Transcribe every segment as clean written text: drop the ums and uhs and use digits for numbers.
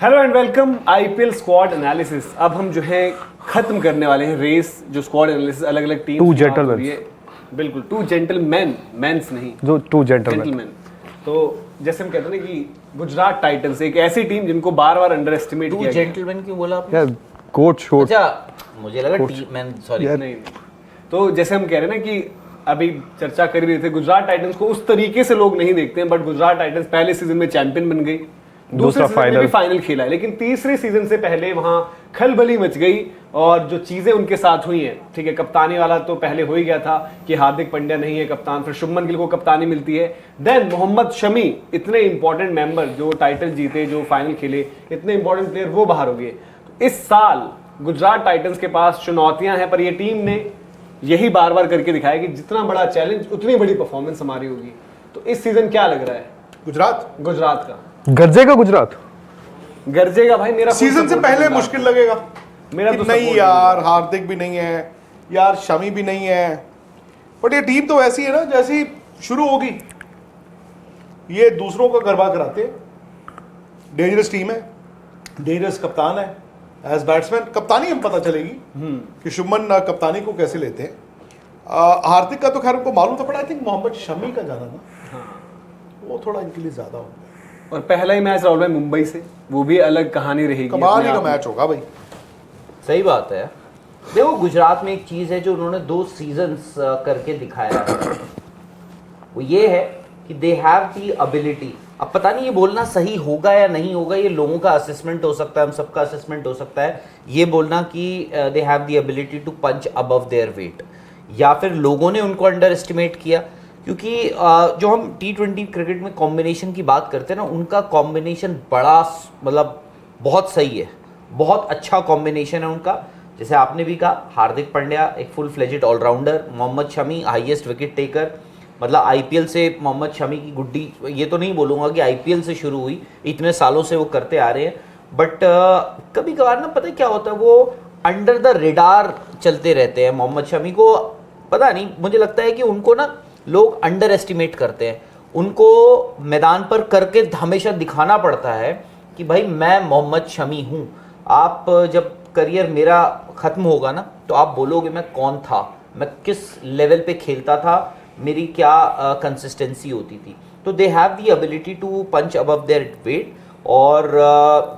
Hello and welcome IPL squad analysis. अब हम जो है खत्म करने वाले हैं रेस, जो स्क्वाड एनालिसिस अलग अलग टीम टू जेंटलमैन, बिल्कुल टू जेंटलमैन, मेंस नहीं, जो टू जेंटलमैन। जेंटलमैन। तो जैसे हम कहते हैं ना कि गुजरात टाइटंस एक ऐसी टीम जिनको बार बार अंडर एस्टिमेट किया गया। जेंटलमैन क्यों बोला आपने? यार कोच कोच अच्छा, मुझे लगा टीम मैन, सॉरी। नहीं, तो जैसे हम कह रहे हैं ना कि अभी चर्चा कर रहे थे, गुजरात टाइटंस को उस तरीके से लोग नहीं देखते हैं, बट गुजरात टाइटंस पहले सीजन में चैंपियन बन गई, दूसरे सीजन में भी फाइनल खेला है, लेकिन तीसरे सीजन से पहले वहां खलबली मच गई। और जो चीजें उनके साथ हुई हैं, ठीक है, कप्तानी वाला तो पहले हो ही गया था कि हार्दिक पांड्या नहीं है कप्तान, फिर शुभमन गिल को कप्तानी मिलती है, देन मोहम्मद शमी, इतने इंपॉर्टेंट मेंबर जो टाइटल जीते, जो फाइनल खेले, इतने इंपॉर्टेंट प्लेयर वो बाहर हो गए। तो इस साल गुजरात टाइटंस के पास चुनौतियां हैं, पर ये टीम ने यही बार बार करके दिखाया कि जितना बड़ा चैलेंज उतनी बड़ी परफॉर्मेंस हमारी होगी। तो इस सीजन क्या लग रहा है गुजरात का? गरजेगा गुजरात, गरजेगा भाई। मेरा सीजन से पहले मुश्किल लगेगा मेरा कि तो नहीं यार, हार्दिक भी नहीं है यार, शमी भी नहीं है, बट ये टीम तो वैसी है ना जैसी शुरू होगी ये दूसरों का गरबा कराते हैं। डेंजरस टीम है, डेंजरस कप्तान है। एज बैट्समैन कप्तानी हम पता चलेगी कि शुभमन कप्तानी को कैसे लेते हैं। हार्दिक का तो खैर उनको मालूम था, but I think Mohammed Shami का जाना ना वो थोड़ा इनके लिए ज्यादा हो गया। और पहला ही मैच राहुल भाई मुंबई से, वो भी अलग कहानी रहेगी, कमाल ही का मैच होगा भाई। सही बात है। देखो, गुजरात में एक चीज है जो उन्होंने 2 सीजन्स करके दिखाया है, वो ये है कि दे हैव दी एबिलिटी। अब पता नहीं ये बोलना सही होगा या नहीं होगा, ये लोगों का असेसमेंट हो सकता है, हम सबका असेसमेंट हो सकता है, ये बोलना कि they have the ability to punch above their weight, या फिर लोगों ने उनको अंडर एस्टिमेट किया। क्योंकि जो हम T20 क्रिकेट में कॉम्बिनेशन की बात करते हैं ना, उनका कॉम्बिनेशन बड़ा, मतलब बहुत सही है, बहुत अच्छा कॉम्बिनेशन है उनका। जैसे आपने भी कहा, हार्दिक पांड्या एक full fledged allrounder, Mohammed Shami highest wicket taker, मतलब आईपीएल से मोहम्मद शमी की गुड्डी, ये तो नहीं बोलूँगा कि आईपीएल से शुरू हुई, इतने सालों से वो करते आ रहे हैं, बट कभी कभार ना पता है क्या होता है, वो अंडर द रेडार चलते रहते हैं। मोहम्मद शमी को पता नहीं, मुझे लगता है कि उनको ना लोग अंडर एस्टिमेट करते हैं, उनको मैदान पर करके हमेशा दिखाना पड़ता है कि भाई मैं मोहम्मद शमी हूँ। आप जब करियर मेरा ख़त्म होगा ना, तो आप बोलोगे मैं कौन था, मैं किस लेवल पे खेलता था, मेरी क्या कंसिस्टेंसी होती थी। तो they have the ability to punch above their weight. और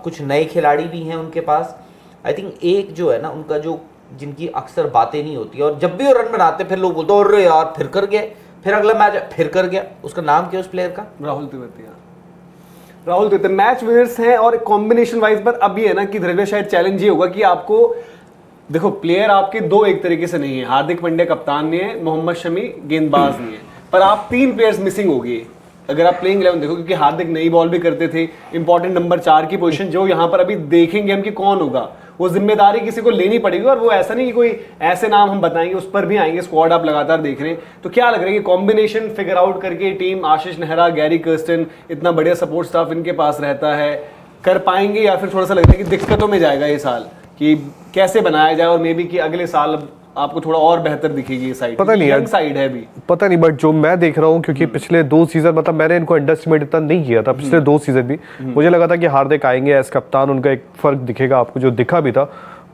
कुछ नए खिलाड़ी भी हैं उनके पास। आई थिंक एक जो है ना उनका, जो जिनकी अक्सर बातें नहीं होती, और जब भी वो रन बनाते फिर लोग बोलते हैं अरे यार फिर कर गए, फिर अगला मैच फिर कर गया। उसका नाम क्या है उस प्लेयर का? राहुल तेवतिया मैच विनर्स हैं। और कॉम्बिनेशन वाइज पर अब ये है ना कि धीरे शायद चैलेंज ये होगा कि आपको देखो, प्लेयर आपके 2 एक तरीके से नहीं है। हार्दिक पांड्या कप्तान नहीं है, मोहम्मद शमी गेंदबाज नहीं है, पर आप 3 प्लेयर्स मिसिंग हो गए अगर आप प्लेइंग 11 देखो, क्योंकि हार्दिक नई बॉल भी करते थे, इंपॉर्टेंट नंबर 4 की पोजीशन, जो यहाँ पर अभी देखेंगे हम कि कौन होगा, वो जिम्मेदारी किसी को लेनी पड़ेगी। और वो ऐसा नहीं कि कोई ऐसे नाम हम बताएंगे उस पर भी आएंगे, स्क्वाड आप लगातार देख रहे हैं। तो क्या लग रहा है कि कॉम्बिनेशन फिगर आउट करके टीम, आशीष नेहरा, गैरी कर्स्टन, इतना बढ़िया सपोर्ट स्टाफ इनके पास रहता है, कर पाएंगे, या फिर थोड़ा सा लग रहा है कि दिक्कतों में जाएगा ये साल कि कैसे बनाया जाए, और मे बी कि अगले साल आपको थोड़ा और बेहतर दिखेगी ये साइड? पता नहीं, यंग साइड है भी, पता नहीं, बट जो मैं देख रहा हूँ, क्योंकि पिछले 2 सीजन, मतलब मैंने इनको अंडरएस्टिमेट इतना नहीं किया था पिछले 2 सीजन भी। मुझे लगा था कि हार्दिक आएंगे एज कप्तान, उनका एक फर्क दिखेगा आपको, जो दिखा भी था।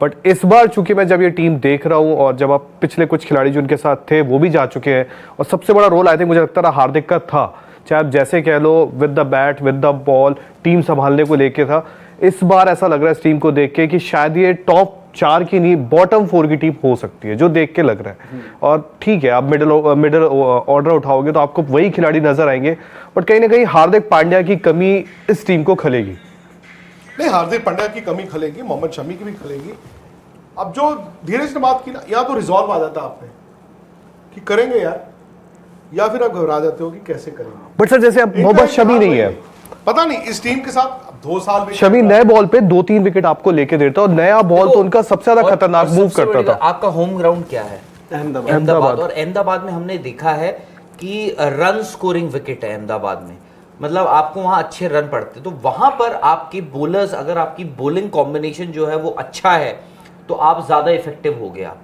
बट इस बार चूंकि मैं जब ये टीम देख रहा हूँ, और जब आप पिछले कुछ खिलाड़ी जो उनके साथ थे वो भी जा चुके हैं, और सबसे बड़ा रोल आई थिंक मुझे लगता था हार्दिक का था, चाहे आप जैसे कह लो, with the bat, with the ball, team संभालने को लेके था। इस बार ऐसा लग रहा है इस टीम को देख के कि शायद ये टॉप 4 की नहीं, बॉटम 4 की टीम हो सकती है, जो देख के लग रहा है। और ठीक है, आप मिडिल ऑर्डर उठाओगे तो आपको वही खिलाड़ी नजर आएंगे, बट कहीं ना कहीं हार्दिक पांड्या की कमी इस टीम को खलेगी। नहीं, हार्दिक पांड्या की कमी खलेगी, मोहम्मद शमी की भी खलेगी। अब जो धीरज ने बात की ना, या तो रिजॉल्व आ जाता आपने कि करेंगे यार, या फिर आप घबरा जाते हो कि कैसे करेंगे। बट सर, जैसे अब मोहम्मद शमी नहीं है, पता नहीं इस टीम के साथ 2 साल में शमी नए बॉल पे 2-3 विकेट आपको लेके देता, और नया बॉल तो उनका सबसे ज्यादा खतरनाक मूव करता था। आपका होम ग्राउंड क्या है? अहमदाबाद। और अहमदाबाद में हमने देखा है कि रन स्कोरिंग विकेट है अहमदाबाद में, मतलब आपको वहां अच्छे रन पड़ते, तो वहां पर आपके बॉलर्स, अगर आपकी बॉलिंग कॉम्बिनेशन जो है वो अच्छा है, तो आप ज्यादा इफेक्टिव हो गया।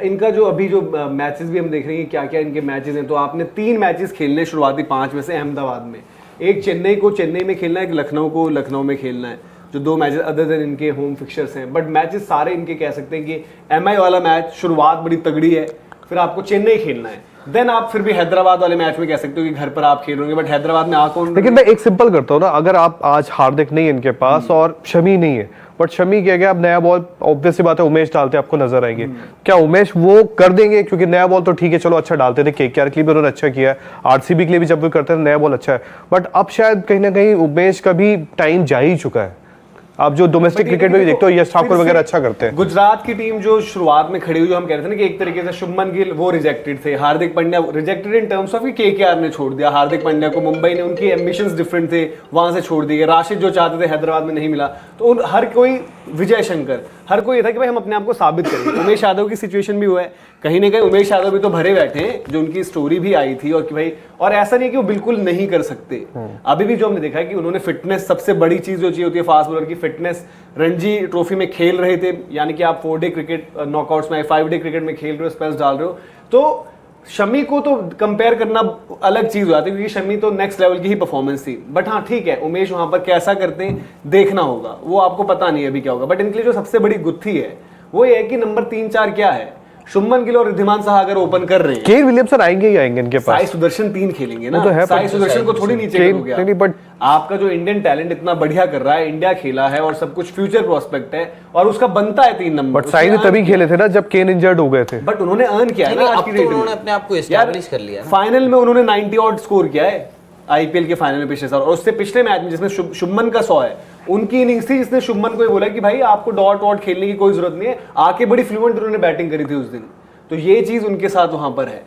इनका जो अभी जो मैचेस भी हम देख रहे हैं क्या क्या इनके मैचेस हैं, तो आपने 3 मैचेस खेलने शुरुआती 5 में से अहमदाबाद में, एक चेन्नई को चेन्नई में खेलना है, एक लखनऊ को लखनऊ में खेलना है, जो 2 मैचेस अदर देन इनके होम फिक्चर्स हैं। बट मैचेस सारे इनके कह सकते हैं कि एमआई वाला मैच शुरुआत बड़ी तगड़ी है, फिर आपको चेन्नई खेलना है, देन आप फिर भी हैदराबाद वाले मैच में कह सकते हो कि घर पर आप खेल रहे बट हैदराबाद में कौन। लेकिन मैं एक सिंपल करता हूँ ना, अगर आप आज हार्दिक नहीं है इनके पास और शमी नहीं है, बट शमी क्या गया, अब नया बॉल ऑब्वियस सी बात है उमेश डालते आपको नजर आएंगे, क्या उमेश वो कर देंगे? क्योंकि नया बॉल तो ठीक है, चलो अच्छा डालते थे, केकेआर के लिए भी उन्होंने अच्छा किया है, आरसीबी के लिए भी जब वो करते थे नया बॉल अच्छा है, बट अब शायद कहीं ना कहीं उमेश का भी टाइम जा ही चुका है। आप जो डोमेस्टिक क्रिकेट में भी देखते हो यश ठाकुर वगैरह अच्छा करते हैं। गुजरात की टीम जो शुरुआत में खड़ी हुई, जो हम कह रहे थे ना कि एक तरीके से शुभमन गिल वो रिजेक्टेड थे, Hardik Pandya rejected in terms of कि केकेआर ने छोड़ दिया हार्दिक पांड्या को, मुंबई ने, उनकी एम्बिशंस डिफरेंट थे, वहां से छोड़ दिए। राशिद जो चाहते थे हैदराबाद में नहीं मिला, तो हर कोई, विजय शंकर, हर कोई ये था कि भाई हम अपने आप को साबित करें। उमेश यादव की सिचुएशन भी हुआ है कहीं ना कहीं, उमेश यादव भी तो भरे बैठे हैं, जो उनकी स्टोरी भी आई थी, और कि भाई, और ऐसा नहीं कि वो बिल्कुल नहीं कर सकते। अभी भी जो हमने देखा है कि उन्होंने फिटनेस, सबसे बड़ी चीज जो चाहिए होती है फास्ट बॉलर की, फिटनेस। रणजी ट्रॉफी में खेल रहे थे, यानी कि आप 4 डे क्रिकेट नॉकआउट्स में, 5 डे क्रिकेट में खेल रहे हो, स्पेल्स डाल रहे हो, तो शमी को तो कंपेयर करना अलग चीज हो जाती है, क्योंकि शमी तो नेक्स्ट लेवल की ही परफॉर्मेंस थी। बट हाँ ठीक है, उमेश वहां पर कैसा करते हैं देखना होगा, वो आपको पता नहीं है अभी क्या होगा। बट इनके लिए जो सबसे बड़ी गुत्थी है वो ये है कि नंबर 3-4 क्या है। शुभमन गिल और रिद्धिमान साहा अगर ओपन कर रहे हैं, केन विलियमसन आएंगे ही आएंगे इनके पास। साई सुदर्शन 3 खेलेंगे ना, तो है, साई सुदर्शन को थोड़ी नीचे करोगे आप। नहीं, बट आपका जो इंडियन टैलेंट इतना बढ़िया कर रहा है, इंडिया खेला है और सब कुछ फ्यूचर प्रोस्पेक्ट है, और उसका बनता है 3 नंबर। बट साई ने तभी खेले थे ना जब केन इंजर्ड हो गए थे। बट उन्होंने अर्न किया है ना, आज की डेट में उन्होंने अपने आप को एस्टैब्लिश कर लिया। फाइनल में उन्होंने 90 ऑड स्कोर किया है आईपीएल के फाइनल में पिछले साल, और उससे पिछले मैच में जिसमें शुभमन का 100 है, उनकी इनिंग्स थी जिसने शुभमन को ये बोला कि भाई आपको डॉट वॉट खेलने की कोई जरूरत नहीं है, आके बड़ी फ्लुएंट उन्होंने बैटिंग करी थी उस दिन। तो ये चीज उनके साथ वहां पर है।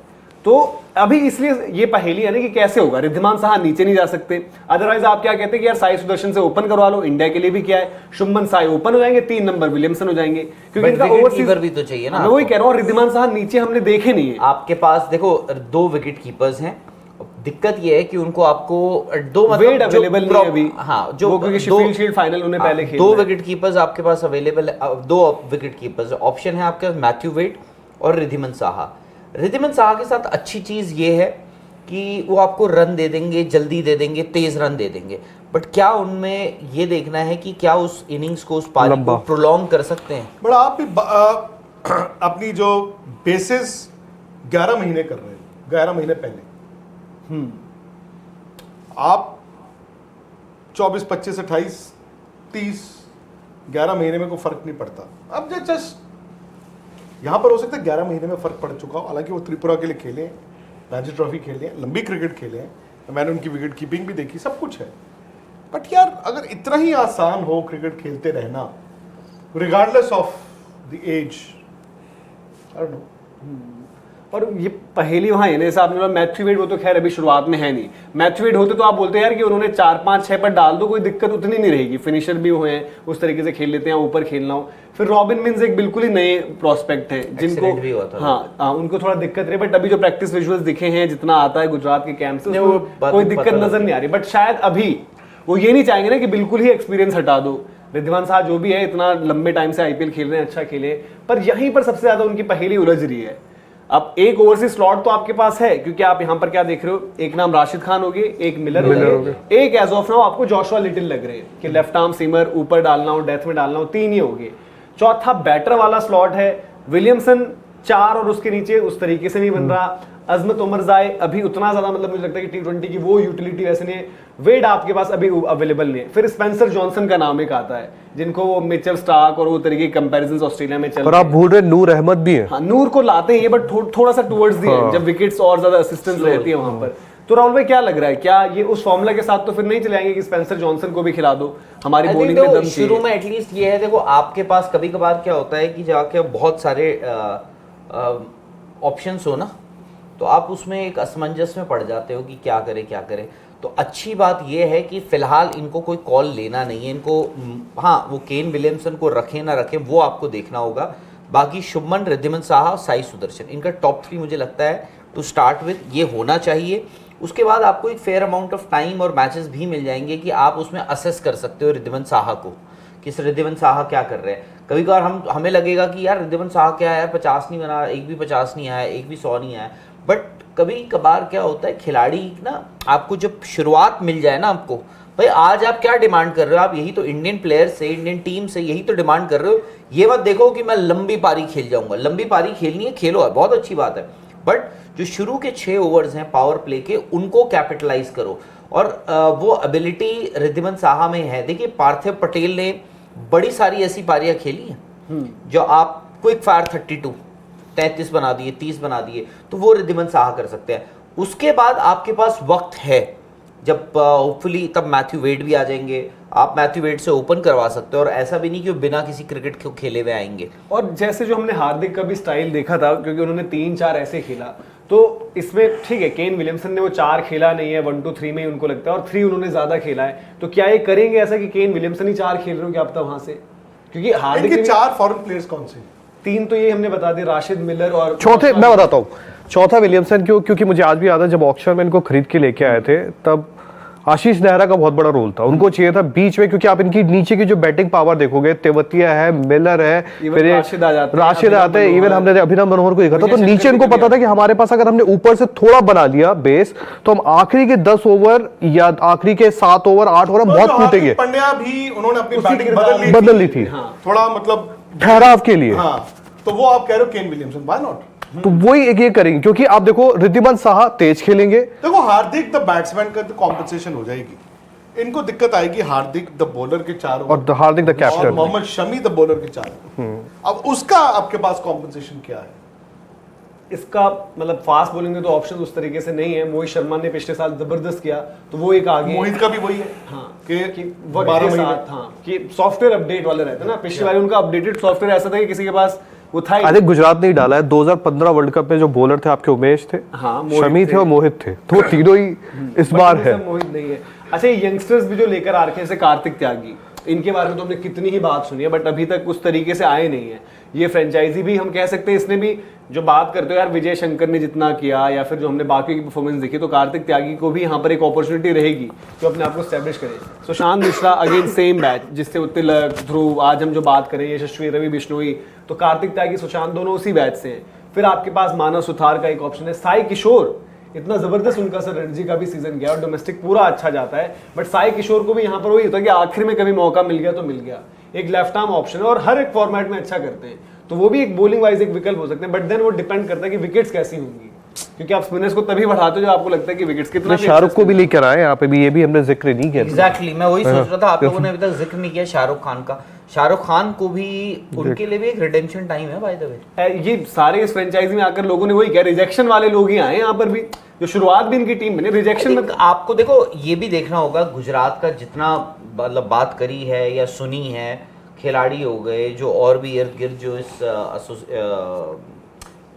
तो अभी इसलिए ये पहेली है ना कि कैसे होगा, रिद्धिमान साहा नीचे नहीं जा सकते, अदरवाइज आप क्या कहते हैं कि यार साई सुदर्शन से ओपन करवा लो, इंडिया के लिए भी क्या है, शुभमन साई ओपन हो जाएंगे, 3 नंबर विलियमसन हो जाएंगे, क्योंकि इनका ओवरसीज भी तो चाहिए ना। मैं वही कह रहा हूँ, रिद्धिमान साहा नीचे हमने देखे नहीं है। आपके पास देखो 2 विकेट कीपर्स हैं, दिक्कत ये है कि उनको आपको 2 वेट अवेलेबल नहीं है अभी। हाँ, जो क्योंकि शेफील्ड शील्ड फाइनल उन्हें पहले खेलना 2 है। विकेट कीपर्स आपके पास अवेलेबल है, 2 विकेट कीपर्स ऑप्शन है आपके पास, मैथ्यू वेट और रिद्धिमान साहा। रिद्धिमान साहा के साथ अच्छी चीज ये है कि वो आपको रन दे देंगे, जल्दी दे देंगे, तेज रन दे देंगे, बट क्या उनमें ये देखना है कि क्या उस इनिंग्स को, उस पारी को प्रोलॉन्ग कर सकते हैं। बट आप भी अपनी जो बेसिस 11 महीने कर रहे हैं, 11 महीने पहले आप 24, 25, 28, 30, 11 महीने में कोई फर्क नहीं पड़ता। अब जस्ट यहां पर हो सकता है 11 महीने में फर्क पड़ चुका हो, हालांकि वो त्रिपुरा के लिए खेले हैं, रणजी ट्रॉफी खेले हैं, लंबी क्रिकेट खेले हैं, मैंने उनकी विकेट कीपिंग भी देखी, सब कुछ है। बट यार अगर इतना ही आसान हो क्रिकेट खेलते रहना, regardless of the age, I don't know. और ये पहेली वहां है ना, जैसे आपने बोला मैथ्यू वेड, वो तो खैर अभी शुरुआत में है नहीं। मैथ्यू वेड होते तो आप बोलते यार कि उन्होंने 4, 5, 6 पर डाल दो, कोई दिक्कत उतनी नहीं रहेगी, फिनिशर भी हुए हैं, उस तरीके से खेल लेते हैं, ऊपर खेलना हो। फिर रॉबिन मिन्स एक बिल्कुल ही नए प्रोस्पेक्ट है जिनको भी हुआ था। हाँ, उनको थोड़ा दिक्कत रही, बट अभी जो प्रैक्टिस विजुअल्स दिखे हैं, जितना आता है गुजरात के कैंप से, वो कोई दिक्कत नजर नहीं आ रही। बट शायद अभी वो ये नहीं चाहेंगे ना कि बिल्कुल ही एक्सपीरियंस हटा दो। रिद्धिमान साहा जो भी है, इतना लंबे टाइम से आईपीएल खेल रहे हैं, अच्छा खेले, पर यहीं पर सबसे ज्यादा उनकी पहेली उलझ रही है। अब एक ओवरसीज स्लॉट तो आपके पास है, क्योंकि आप यहाँ पर क्या देख रहे हो, एक नाम राशिद खान हो गए, एक मिलर हो गए, एक एज ऑफ नाउ आपको जोशुआ लिटिल लग रहे हैं कि लेफ्ट आर्म सीमर, ऊपर डालना हो, डेथ में डालना हो, 3 ही हो गए। चौथा बैटर वाला स्लॉट है, विलियमसन 4 और उसके नीचे उस तरीके से नहीं बन रहा। अजमत उमरजाई अभी उतना ज्यादा, मतलब मुझे लगता है कि T20 की वो यूटिलिटी वैसे नहीं है। वेड आपके पास अभी अवेलेबल नहीं है। फिर स्पेंसर जॉनसन का नाम एक आता है, जिनको वो मिचेल स्टार्क और वो तरीके के कंपैरिजंस ऑस्ट्रेलिया में चल और आप भूल रहे नूर अहमद भी है। हाँ, नूर को लाते हैं बट थोड़ा सा टुवर्ड्स दी है, जब विकेट्स और ज्यादा असिस्टेंस रहती है वहां पर। तो राहुल भाई क्या लग रहा है, क्या ये उस फॉर्मूला के साथ तो फिर नहीं चले आएंगे कि स्पेंसर जॉनसन को भी खिला दो, हमारी बॉलिंग में दम चाहिए। शुरू में एटलीस्ट ये है, देखो आपके पास कभी कभार क्या होता है कि जाके बहुत सारे ऑप्शंस हो ना, तो आप उसमें एक असमंजस में पड़ जाते हो कि क्या करें क्या करें। तो अच्छी बात यह है कि फिलहाल इनको कोई कॉल लेना नहीं है इनको। हाँ, वो केन विलियमसन को रखें ना रखें वो आपको देखना होगा। बाकी शुभमन, रिद्धिमान साहा, साई सुदर्शन, इनका टॉप 3 मुझे लगता है टू स्टार्ट विद ये होना चाहिए। उसके बाद आपको एक फेयर अमाउंट ऑफ टाइम और मैचेस भी मिल जाएंगे कि आप उसमें असेस कर सकते हो रिद्धिमान साहा को, कि रिद्धिमान साहा क्या कर रहे हैं। कभी कभार हमें लगेगा कि यार रिद्धिमान साहा क्या है, 50 नहीं बना, एक भी 50 नहीं आया, एक भी 100 नहीं आया, बट कभी कभार क्या होता है खिलाड़ी ना, आपको जब शुरुआत मिल जाए ना, आपको भाई आज आप क्या डिमांड कर रहे हो, आप यही तो इंडियन प्लेयर से, इंडियन टीम से यही तो डिमांड कर रहे हो। ये मत देखो कि मैं लंबी पारी खेल जाऊंगा, लंबी पारी खेलनी है खेलो, है बहुत अच्छी बात है, बट जो शुरू के 6 ओवर्स हैं पावर प्ले के, उनको कैपिटलाइज करो। और वो एबिलिटी रिद्धिमान साहा में है। देखिए पार्थिव पटेल ने बड़ी सारी ऐसी पारियां खेली हैं जो आप क्विक फायर 32 33 बना दिए, 30 बना दिए, तो वो रिद्धिमान साहा कर सकते हैं। उसके बाद आपके पास वक्त है, जब होपफुली तब मैथ्यू वेड भी आ जाएंगे, आप मैथ्यू वेड से ओपन करवा सकते हो, और ऐसा भी नहीं कि वो बिना किसी क्रिकेट के खेले हुए आएंगे। और जैसे जो हमने हार्दिक का भी स्टाइल देखा था, क्योंकि उन्होंने 3-4 ऐसे खेला, तो इसमें ठीक है केन विलियमसन ने वो 4 खेला नहीं है, 1, 2, 3 में ही उनको लगता है, और 3 उन्होंने ज्यादा खेला है। तो क्या ये करेंगे ऐसा कि केन विलियमसन ही 4 खेल रहे हो क्या अब तक वहां से? क्योंकि हार्दिक इनके ने 4 फॉरेन प्लेयर्स कौन से? 3 तो ये हमने बता दिए, राशिद, मिलर और चौथे मैं बताता हूँ, चौथा विलियमसन क्यों, क्योंकि मुझे आज भी याद है जब ऑक्शन में इनको खरीद के लेके आए थे तब आशीष नेहरा का बहुत बड़ा रोल था, उनको चाहिए था बीच में, क्योंकि आप इनकी नीचे की जो बैटिंग पावर देखोगे, तेवतिया है, मिलर है, फिर राशिद आते हैं, इवन हमने अभिनव मनोहर को देखा था, तो नीचे इनको पता था कि हमारे पास अगर हमने ऊपर से थोड़ा बना लिया बेस, तो हम आखिरी के 10 ओवर या आखिरी के 7 ओवर 8 ओवर बहुत कूटेंगे। पंड्या भी उन्होंने अपनी बैटिंग बदल ली थी, थोड़ा मतलब ठहराव के लिए। हाँ, तो वो आप कह रहे हो केन विलियमसन, व्हाई नॉट? तो वही एक ये करेंगे, क्योंकि आप देखो रिद्धिमान साहा तेज खेलेंगे। देखो हार्दिक द बैट्समैन का तो कॉम्पनसेशन हो जाएगी, इनको दिक्कत आएगी हार्दिक द बॉलर के 4 और हार्दिक द कैप्टन, और मोहम्मद शमी द बॉलर के 4। अब उसका आपके पास कॉम्पनसेशन क्या है? इसका मतलब फास्ट बॉलिंग में तो ऑप्शन उस तरीके से नहीं है। मोहित शर्मा ने पिछले साल जबरदस्त किया, तो वो एक आगे। मोहित का भी वही है हाँ कि वक्त 12 के महीने साथ, हाँ कि सॉफ्टवेयर अपडेट वाले रहते हैं ना। पिछली बार उनका अपडेटेड सॉफ्टवेयर ऐसा था कि किसी के पास वो था ही। अरे गुजरात नहीं डाला है। 2015 वर्ल्ड कप में जो बॉलर थे आपके उमेश थे, हाँ, मोहित शमी थे और मोहित थे, तो वो तीनों ही इस बार है। मोहित नहीं है। अच्छा, ये यंगस्टर्स भी जो लेकर आ रखे हैं, जैसे कार्तिक त्यागी, इनके बारे में तो हमने कितनी ही बात सुनी है, बट अभी तक उस तरीके से आए नहीं है। ये फ्रेंचाइजी भी हम कह सकते हैं, इसने भी जो बात करते हो यार विजय शंकर ने जितना किया, या फिर जो हमने बाकी की परफॉर्मेंस देखी, तो कार्तिक त्यागी को भी यहाँ पर एक अपॉर्चुनिटी रहेगी जो अपने आप को स्टैब्लिश करे। Sushant Mishra again same batch, जिससे तिलक, ध्रुव, आज हम जो बात करें यशस्वी, रवि बिश्नोई, तो कार्तिक त्यागी, सुशांत दोनों उसी बैच से हैं। फिर आपके पास मानव सुथार का एक ऑप्शन है। साई किशोर, इतना जबरदस्त उनका सर रणजी का भी सीजन गया और डोमेस्टिक पूरा अच्छा जाता है, बट साई किशोर को भी यहाँ पर वही होता है कि आखिर में कभी मौका मिल गया तो मिल गया। एक लेफ्ट आर्म ऑप्शन है और हर एक फॉर्मेट में अच्छा करते हैं, तो वो भी एक बॉलिंग वाइज एक विकल्प हो सकते हैं। बट देन वो डिपेंड करता है कि विकेट्स कैसी होंगी, क्योंकि आप स्पिनर्स को तभी बढ़ाते हो जब आपको लगता है कि विकेट्स कितना। शाहरुख को भी लेकर आए यहाँ पे भी, ये भी हमने जिक्र नहीं किया। एग्जैक्टली, मैं वही सोच रहा था, आप लोगों ने अभी तक जिक्र नहीं किया शाहरुख खान का। शाहरुख खान को भी, उनके लिए भी एक रिडेम्पशन टाइम है बाय द वे। ये सारे इस फ्रेंचाइजी में आकर लोगों ने वही किया, रिजेक्शन वाले लोग ही आए यहाँ पर भी, जो शुरुआत भी इनकी टीम में रिजेक्शन में। आपको देखो ये भी देखना होगा, गुजरात का जितना मतलब बात करी है या सुनी है, खिलाड़ी हो गए जो और भी इर्द गिर्द जो इस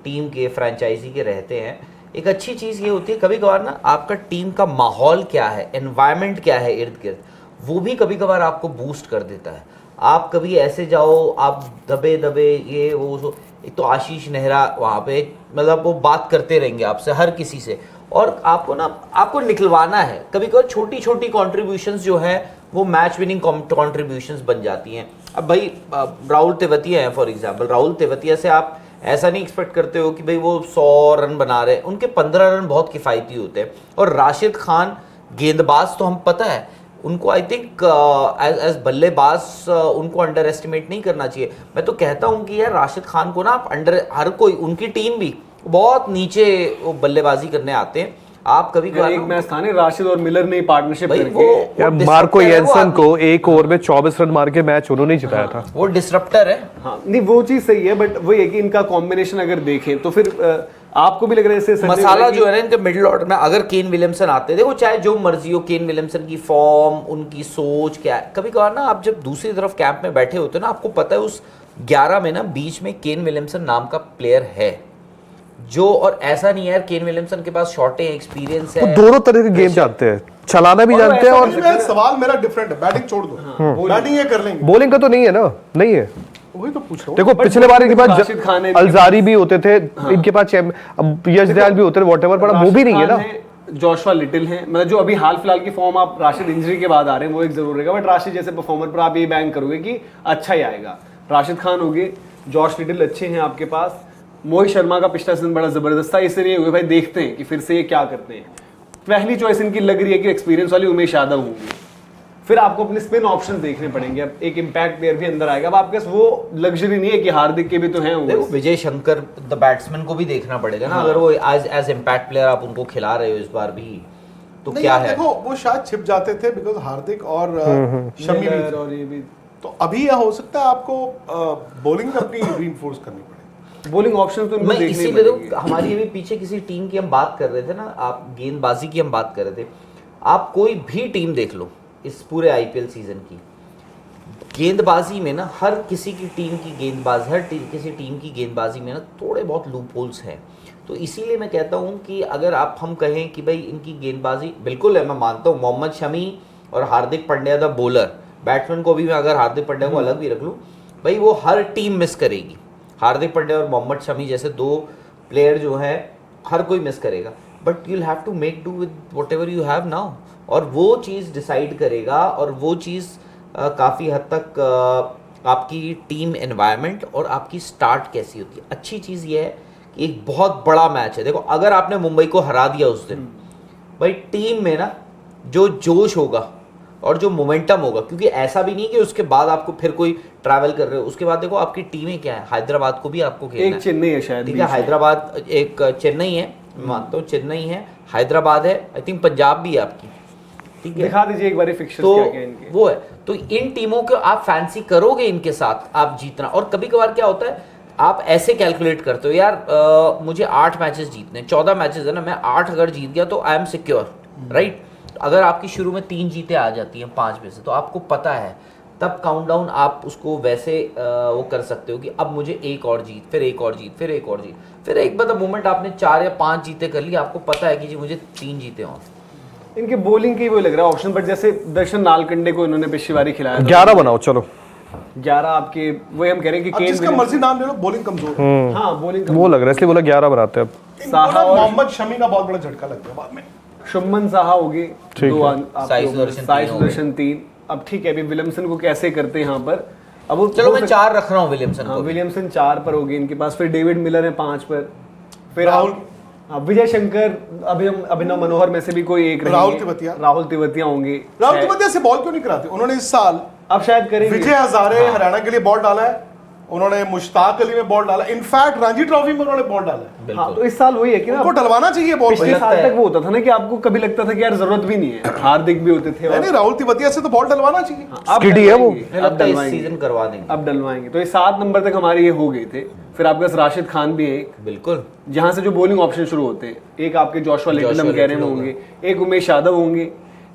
टीम के फ्रेंचाइजी के रहते हैं, एक अच्छी चीज़ ये होती है कभी कभार ना, आपका टीम का माहौल क्या है, एनवायरनमेंट क्या है इर्द गिर्द, वो भी कभी कभार आपको बूस्ट कर देता है। आप कभी ऐसे जाओ, आप दबे दबे ये वो, एक तो आशीष नेहरा वहाँ पे मतलब वो बात करते रहेंगे आपसे हर किसी से, और आपको ना आपको निकलवाना है। कभी कभार छोटी छोटी कॉन्ट्रीब्यूशंस जो है वो मैच विनिंग कॉन्ट्रीब्यूशंस बन जाती हैं। अब भाई राहुल तेवतिया है फॉर एग्जांपल, राहुल तेवतिया से आप ऐसा नहीं एक्सपेक्ट करते हो कि भाई वो 100 रन बना रहे हैं, उनके 15 रन बहुत किफ़ायती होते हैं। और राशिद खान गेंदबाज तो हम पता है उनको, आई थिंक एज बल्लेबाज उनको अंडर एस्टिमेट नहीं करना चाहिए। मैं तो कहता हूँ कि यार राशिद खान को ना आप अंडर, हर कोई, उनकी टीम भी बहुत नीचे वो बल्लेबाजी करने आते हैं। आप कभी एक मैच था ना, राशिद और मिलर ने पार्टनरशिप करके, यार मार्को येंसन को 1 ओवर में 24 रन मार के मैच उन्होंने जिताया था। वो डिसरप्टर है। हाँ नहीं वो चीज सही है, बट वही है कि इनका कॉम्बिनेशन अगर देखें तो फिर आपको भी लग रहा है जैसे मसाला जो है ना इनके मिडिल ऑर्डर में, अगर केन विलियमसन आते, देखो चाहे जो मर्जी हो, केन विलियमसन की फॉर्म, उनकी सोच क्या है, कभी कभार ना आप जब दूसरी तरफ कैंप में बैठे होते हो ना, आपको पता है उस 11 में ना बीच में केन विलियमसन नाम का प्लेयर है जो, और ऐसा नहीं है यार केन विलियमसन के पास शॉर्टें एक्सपीरियंस है, वो दोनों तरह के गेम जानते हैं, चलाना भी जानते हैं। और सवाल मेरा डिफरेंट है, बैटिंग छोड़ दो, बैटिंग ये कर लेंगे, बॉलिंग का तो नहीं है ना, नहीं है, वही तो पूछ रहा हूं। देखो पिछले बार इनके पास राशिद खान है, अलजारी भी होते थे, इनके पास यश दयाल भी होते थे, व्हाटएवर, पर वो भी नहीं है ना। जोशुआ लिटिल है, मतलब जो अभी हाल फिलहाल की फॉर्म आप राशिद इंजरी के बाद आ रहे हैं वो एक जरूर रहेगा, बट राशिद जैसे परफॉर्मर पर आप ये बैंक करोगे कि अच्छा ही आएगा। राशिद खान हो गए, जॉश लिटिल अच्छे हैं आपके पास, मोहित शर्मा का पिछला सीजन बड़ा जबरदस्त था, इसलिए हुए भाई देखते हैं कि फिर से ये क्या करते हैं। पहली चॉइस इनकी लग रही है कि एक्सपीरियंस वाली उमेश यादव होंगी। फिर आपको अपने स्पिन ऑप्शन देखने पड़ेंगे, अब एक इम्पैक्ट प्लेयर भी अंदर आएगा। अब आपके पास वो लग्जरी नहीं है कि हार्दिक के भी तो हैं देखो वो। विजय शंकर द बैट्समैन को भी देखना पड़ेगा ना, अगर वो एज इम्पैक्ट प्लेयर आप उनको खिला रहे हो इस बार भी तो नहीं क्या यार, है। देखो वो शायद छिप जाते थे बिकॉज हार्दिक और शमी भी मिलर थे। और ये भी तो अभी यह हो सकता है आपको बॉलिंग अपनी रीइंफोर्स करनी पड़े। बॉलिंग ऑप्शन तो इनको मैं देखने ही इसीलिए तो पड़ेंगे। हमारी अभी पीछे किसी टीम की हम बात कर रहे थे ना, आप गेंदबाजी की हम बात कर रहे थे। आप कोई भी टीम देख लो इस पूरे आईपीएल सीजन की, गेंदबाजी में ना हर किसी की टीम की गेंदबाजी, किसी टीम की गेंदबाजी में ना थोड़े बहुत लूप होल्स हैं। तो इसीलिए मैं कहता हूं कि अगर आप हम कहें कि भाई इनकी गेंदबाजी बिल्कुल है, मैं मानता हूं मोहम्मद शमी और Hardik Pandya the bowler, batsman को भी मैं अगर हार्दिक पांड्या को अलग भी रख लूं, भाई वो हर टीम मिस करेगी। हार्दिक पांड्या और मोहम्मद शमी जैसे दो प्लेयर जो हैं हर कोई मिस करेगा, but you will have to make do with whatever you have now. और वो चीज़ डिसाइड करेगा, और वो चीज़ काफ़ी हद तक आपकी टीम एनवायरनमेंट और आपकी स्टार्ट कैसी होती है। अच्छी चीज़ ये है कि एक बहुत बड़ा मैच है। देखो अगर आपने मुंबई को हरा दिया उस दिन, भाई टीम में ना जो जोश होगा और जो मोमेंटम होगा, क्योंकि ऐसा भी नहीं कि उसके बाद आपको फिर कोई ट्रैवल कर रहे हो, उसके बाद देखो आपकी टीमें क्या है। हैदराबाद को भी आपको खेलना एक है, चेन्नई है शायद ठीक है, हैदराबाद एक चेन्नई है, मानता हूँ चेन्नई है, हैदराबाद है, आई थिंक पंजाब भी है आपकी, ठीक है। दिखा दीजिए एक बार फिक्चर्स तो क्या क्या इनके। वो है, तो इन टीमों को आप फैंसी करोगे, इनके साथ आप जीतना। और कभी कभार क्या होता है, आप ऐसे कैलकुलेट करते हो यार मुझे 8 मैचेस जीतने, 14 मैचेस है ना, मैं 8 अगर जीत गया तो आई एम सिक्योर, राइट। अगर आपकी शुरू में 3 जीतें आ जाती हैं 5 में से, तो आपको पता है तब काउंटडाउन आप उसको वैसे वो कर सकते हो कि अब मुझे एक और जीत, फिर एक और जीत, फिर एक और जीत, फिर एक बार मोमेंट आपने 4 या 5 जीते कर ली, आपको पता है कि जी मुझे 3 जीते और इनके बॉलिंग की वो लग रहा है ऑप्शन, बट जैसे दर्शन नालकंडे को इन्होंने पिछली बारी खिलाया 11 बनाओ चलो, 11 आपके वही हम कह रहे हैं कि अब केन जिसका विलियम्स- मर्जी नाम ले लो, बॉलिंग कमजोर है। हाँ बॉलिंग वो लग रहा है इसलिए बोला 11 बनाते हैं अब। साहा और मोहम्मद शमी का बहुत बड़ा झटका लग गया बाद में। शुभमन साहा हो गए ठीक दो, है। आपके साई हो गए, सुदर्शन साई 3 हो गए। सुदर्शन 3। अब ठीक है, अभी विलियमसन को कैसे करते हैं यहाँ पर, अब वो चलो हो मैं सक- 4 रख रहा हूँ विलियमसन हाँ, को भी। विलियमसन 4 पर होगी इनके पास, फिर डेविड मिलर है 5 पर, फिर राहुल- हाँ, विजय शंकर, अभिनव मनोहर में से भी कोई एक रहेंगे। राहुल तिवतिया होंगे। राहुल शायद- तिवतिया से बॉल क्यों नहीं कराते उन्होंने इस साल? अब शायद करेंगे। विजय हजारे हरियाणा के लिए बॉल डाला है उन्होंने, मुश्ताक अली में बॉल डाला, इनफैक्ट रणजी ट्रॉफी में उन्होंने बॉल डाला है। हाँ, तो इस साल वही है कि ना, उनको डलवाना चाहिए बॉल। पिछले लगता साल है। तक वो होता था ना कि आपको कभी लगता था कि यार जरूरत भी नहीं है, हार्दिक भी होते थे। नहीं, राहुल तिवतिया से तो बॉल डलवाना चाहिए। अब स्किडी है वो। डलवाएंगे, मुझे अब लगता है इस डलवाएंगे, सीजन करवा देंगे। अब डलवाएंगे। तो ये 7 नंबर तक हमारे ये हो गए थे। फिर आपके पास राशिद खान भी है एक, बिल्कुल। जहां से जो बॉलिंग ऑप्शन शुरू होते हैं। एक आपके जोशुआ लिटिल हम कह रहे हैं होंगे, एक उमेश यादव होंगे,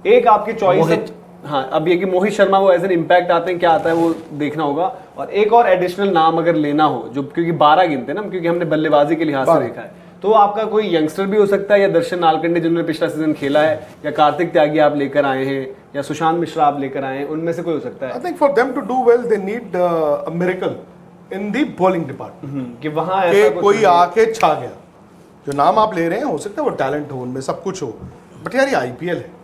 एक आपके चॉइस। मोहित। हाँ, अब ये कि मोहित शर्मा वो एज एन इम्पैक्ट आते हैं, क्या आता है वो देखना होगा। और एक और एडिशनल नाम अगर लेना हो, जो क्योंकि 12 गिनते हैं ना, क्योंकि हमने बल्लेबाजी के लिहाज से देखा है, तो आपका कोई यंगस्टर भी हो सकता है, या दर्शन नालकंडे जिन्होंने पिछला सीजन खेला है, या कार्तिक त्यागी आप लेकर आए हैं, या सुशांत मिश्रा आप लेकर आए हैं, उनमें से कोई हो सकता है। I think for them to do well they need a miracle in the bowling department, कि वहां कि ऐसा कुछ कोई नहीं। आके छा गया। जो नाम आप ले रहे हैं हो सकता है वो टैलेंट हो उनमें, सब कुछ हो, बट यार ये आईपीएल है।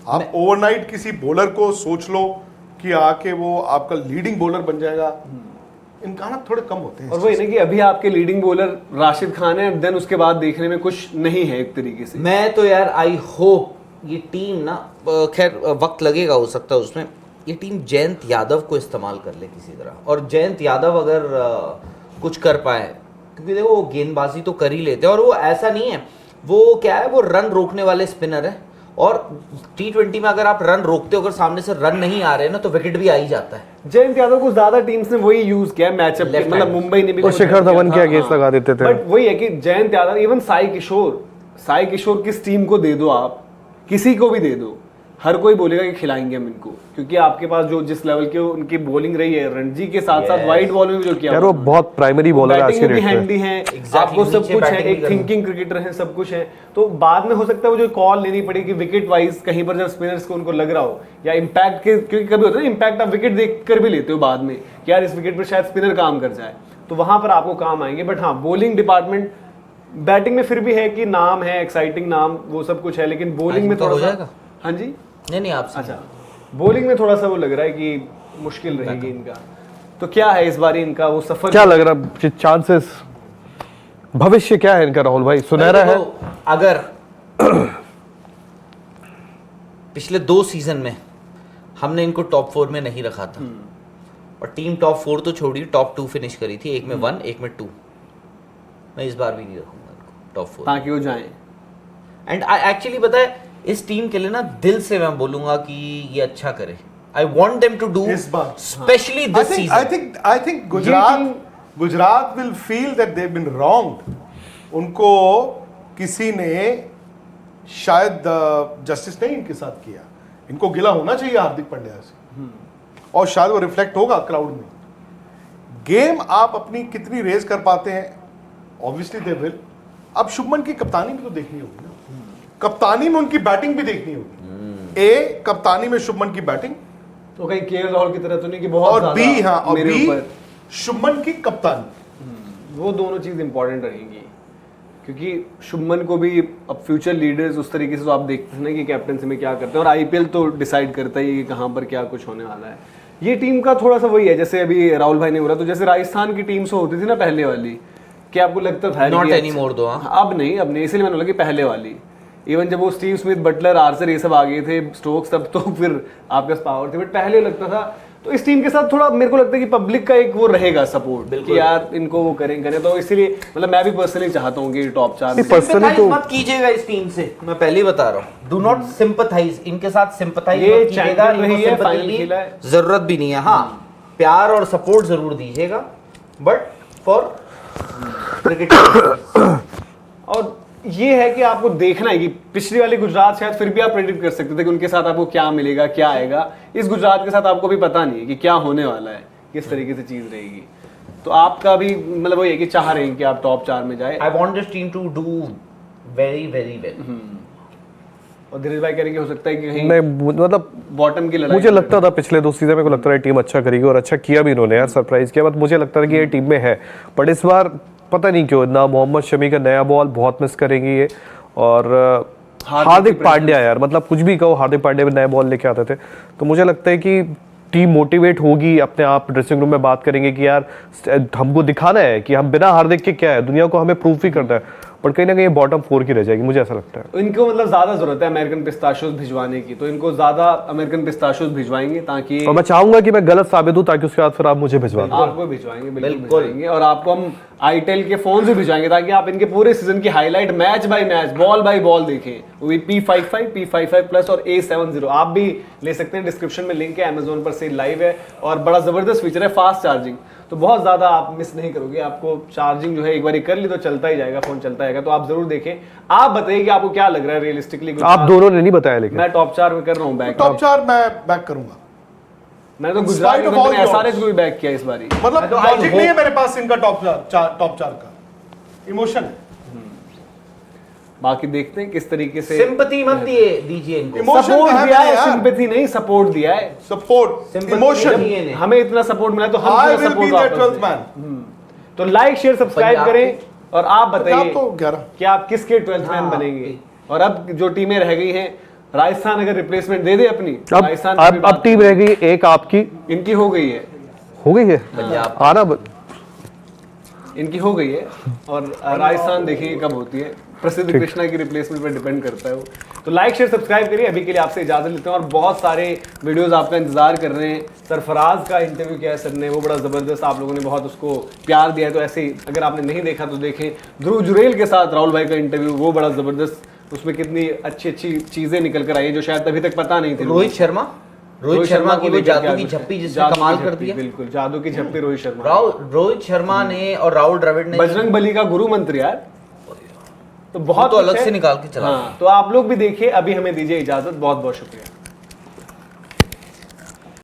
आप ओवरनाइट किसी बॉलर को सोच लो कि आके वो आपका लीडिंग बॉलर बन जाएगा, इम्कान थोड़े कम होते हैं। और वही ना कि अभी आपके लीडिंग बॉलर राशिद खान है, देन उसके बाद देखने में कुछ नहीं है एक तरीके से। मैं तो यार आई होप ये टीम ना, खैर वक्त लगेगा हो सकता है उसमें, ये टीम जयंत यादव को इस्तेमाल कर ले किसी तरह। और जयंत यादव अगर कुछ कर पाए, क्योंकि देखो वो गेंदबाजी तो कर ही लेते हैं, और वो ऐसा नहीं है, वो क्या है, वो रन रोकने वाले स्पिनर है। और T20 में अगर आप रन रोकते हो, अगर सामने से रन नहीं आ रहे हैं ना, तो विकेट भी आ ही जाता है। जयंत यादव को ज्यादा टीम्स ने वही यूज किया मैचअप, Left मतलब hand। मुंबई ने भी और शिखर धवन के अगेंस्ट लगा देते थे। बट वही है कि जयंत यादव, इवन साई किशोर किस टीम को दे दो आप, किसी को भी दे दो, हर कोई बोलेगा कि खिलाएंगे हम इनको, क्योंकि आपके पास जो जिस लेवल के उनकी बॉलिंग रही है, रणजी के साथ साथ Yes। वाइट बॉल में भी जो किया यार वो बहुत प्राइमरी बॉलर है आज बैटिंग के में भी डेट में। हैंडी है, Exactly, आपको सब नीचे कुछ है, batting भी एक करनी। थिंकिंग क्रिकेटर है, सब कुछ है। तो बाद में हो सकता है वो जो कॉल लेनी पड़ेगी विकेट वाइज, कहीं पर जब स्पिनर्स को उनको लग रहा हो, या इम्पैक्ट के, क्योंकि कभी होता है ना इम्पैक्ट, आप विकेट देख कर भी लेते हो बाद में कि यार इस विकेट पर शायद स्पिनर काम कर जाए, तो वहां पर आपको काम आएंगे। बट हाँ, बॉलिंग डिपार्टमेंट, बैटिंग में फिर भी है कि नाम है, एक्साइटिंग नाम, वो सब कुछ है, लेकिन बॉलिंग में तो हो थोड़ा सा, जाएगा। हाँ जी, नहीं आपसे अच्छा, बॉलिंग में थोड़ा सा वो लग रहा है कि मुश्किल रहेगी इनका। तो क्या है इस बार इनका वो सफर? क्या लग रहा है चांसेस? भविष्य क्या है इनका राहुल भाई, सुनहरा है? देखो, अगर पिछले 2 सीजन में हमने इनको टॉप 4 में नहीं रखा था और टीम टॉप 4 तो छोड़ी, टॉप 2 फिनिश करी थी, एक में 1 एक में 2, मैं इस बार भी नहीं रखूंगा इनको टॉप 4 ताकि वो जाएं। एंड आई एक्चुअली पता है इस टीम के लिए ना दिल से मैं बोलूंगा कि ये अच्छा करे। I want them to do इस बार specially this season. I think Gujarat will feel that they've been wronged. उनको किसी ने शायद जस्टिस नहीं इनके साथ किया, इनको गिला होना चाहिए हार्दिक पांड्या से, और शायद वो रिफ्लेक्ट होगा क्राउड में। गेम आप अपनी कितनी रेज कर पाते हैं, ऑब्वियसली दे विल। अब शुभमन की कप्तानी भी तो देखनी होगी ना, कप्तानी में उनकी बैटिंग भी देखनी होगी। कप्तानी में शुभमन की बैटिंग, तो कहीं केएल राहुल की तरह तो नहीं कि बहुत और ज्यादा बी, हाँ, और मेरे बी ऊपर, शुभमन की कप्तानी। वो दोनों चीज इंपॉर्टेंट रहेंगी, क्योंकि शुभमन को भी अब फ्यूचर लीडर्स उस तरीके से तो आप देखते हैं ना कि कैप्टनसी में क्या करते हैं, और आईपीएल तो डिसाइड करता ही है कि कहाँ पर क्या कुछ होने वाला है। ये टीम का थोड़ा सा वही है, जैसे अभी राहुल भाई ने बोला, तो जैसे राजस्थान की टीम से होती थी ना पहले वाली, कि आपको लगता था Not कि anymore though, हाँ। अब नहीं, इसलिए मैंने बोला कि पहले वाली। इवन जब वो स्टीव स्मिथ, बटलर, आर्चर ये सब आ गए थे, स्टोक्स, तब तो फिर आपके पास पावर थी, बट पहले लगता था। तो इस टीम के साथ थोड़ा मेरे को लगता है कि पब्लिक का एक वो रहेगा सपोर्ट कि यार इनको वो करें, तो इसीलिए मतलब मैं भी पर्सनली चाहता हूँ कि टॉप 4 में पर्सनली तो मत कीजिएगा इस टीम से, मैं पहले ही बता रहा हूँ। डू नॉट सिंपैथाइज, इनके साथ सिंपैथाइज ये मत कीजिएगा, चैंपियन रही इनको है, sympathy फाइनल की खेला है। जरूरत भी नहीं है। हाँ, प्यार और सपोर्ट जरूर दीजिएगा, बट फॉर क्रिकेट। और ये है कि आपको देखना है कि पिछली वाली गुजरात शायद फिर भी आप प्रेडिक्ट कर सकते थे कि उनके साथ आपको क्या मिलेगा, क्या आएगा। इस गुजरात के साथ आपको भी पता नहीं है कि क्या होने वाला है, किस तरीके से चीज रहेगी। तो आपका भी मतलब वही है कि चाह रहे हैं कि आप टॉप 4 में जाए। I want this team to do very very well. और धीरज भाई कह रहे हैं कि हो सकता है कि कहीं नहीं, मतलब बॉटम की लड़ाई, मुझे लगता था पिछले 2 सीजन में को लगता था टीम अच्छा करेगी, और अच्छा किया भी इन्होंने यार, सरप्राइज किया। बट मुझे लगता था कि ये टीम में है, बट इस बार पता नहीं क्यों ना, मोहम्मद शमी का नया बॉल बहुत मिस करेंगे ये, और हार्दिक पांड्या यार, मतलब कुछ भी कहो, हार्दिक पांड्या भी नए बॉल लेके आते थे। तो मुझे लगता है कि टीम मोटिवेट होगी, अपने आप ड्रेसिंग रूम में बात करेंगे कि यार हमको दिखाना है कि हम बिना हार्दिक के क्या है, दुनिया को हमें प्रूफ भी करना है। पर कहीं ना कहीं बॉटम 4 की रह जाएगी, मुझे ऐसा लगता है। इनको मतलब ज्यादा जरूरत है अमेरिकन पिस्ताशियोज भिजवाने की, तो इनको ज्यादा अमेरिकन पिस्ताशियोज भिजवाएंगे ताकि, और मैं चाहूंगा कि मैं गलत साबित हूं ताकि उसके बाद फिर आप मुझे भिजवा दो। आपको भिजवाएंगे, बिल्कुल भिजवाएंगे। और आपको हम आईटेल के फोन से भिजवाएंगे ताकि आप इनके पूरे सीजन की highlight match by match, ball by ball देखें। वो भी P55, P55 प्लस और A70। आप भी ले सकते हैं, डिस्क्रिप्शन में लिंक है, अमेजोन पर सेल लाइव है, और बड़ा जबरदस्त फीचर है फास्ट चार्जिंग, तो बहुत ज्यादा आप मिस नहीं करोगे। आपको चार्जिंग जो है एक बार कर ली तो चलता ही जाएगा, फोन चलता जाएगा। तो आप जरूर देखें। आप बताइए कि आपको क्या लग रहा है रियलिस्टिकली। आप दोनों ने नहीं बताया, लेकिन मैं टॉप 4 में कर रहा हूँ बैक। टॉप 4 मैं बैक करूंगा। मैंने तो Gujarat spite of all SRH को भी बैक किया इस बारी। मतलब लॉजिक नहीं है मेरे पास इनका टॉप 4 का, इमोशन है। बाकी देखते हैं किस तरीके से। सिंपैथी मत दीजिए इनको। Emotion सपोर्ट है दिया है, यार। सिंपैथी नहीं, सपोर्ट दिया है। Support, Sympathy emotion. नहीं है। हमें इतना सपोर्ट मिला तो हम आई पूरा will be support the 12th वापस मैन। दें। तो लाइक शेयर सब्सक्राइब पंजाब करें, और आप बताइए तो 11 कि आप किसके 12th मैन बनेंगे। और अब जो टीमें रह गई हैं, राजस्थान अगर रिप्लेसमेंट दे दे अपनी, राजस्थान की भी अब बात टीम रह गई एक आपकी, इनकी हो गई है, हो गई है पंजाब। आना इनकी हो गई है। और राजस्थान देखिए कब होती है। प्रसिद्ध कृष्णा की रिप्लेसमेंट पर डिपेंड करता है वो। तो लाइक शेयर सब्सक्राइब करिए। अभी के लिए आपसे इजाजत लेते हैं, और बहुत सारे वीडियोस आपका इंतजार कर रहे हैं। सरफराज का इंटरव्यू किया है सर ने, वो बड़ा जबरदस्त, आप लोगों ने बहुत उसको प्यार दिया है। तो ऐसे ही अगर आपने नहीं देखा तो देखें। ध्रुव जुरेल के साथ राहुल भाई का इंटरव्यू, वो बड़ा जबरदस्त, उसमें कितनी अच्छी अच्छी चीजें निकल कर आई है जो शायद अभी तक पता नहीं थी। रोहित शर्मा की वो जादू की झप्पी जिसने कमाल कर दिया। बिल्कुल जादू की झप्पी रोहित शर्मा। रोहित शर्मा ने और राहुल द्रविड़ ने बजरंग बली का गुरु मंत्र यार, तो बहुत तो अलग कुछ है। से निकाल के चला। हाँ, तो आप लोग भी देखिए। अभी हमें दीजिए इजाजत, बहुत बहुत शुक्रिया।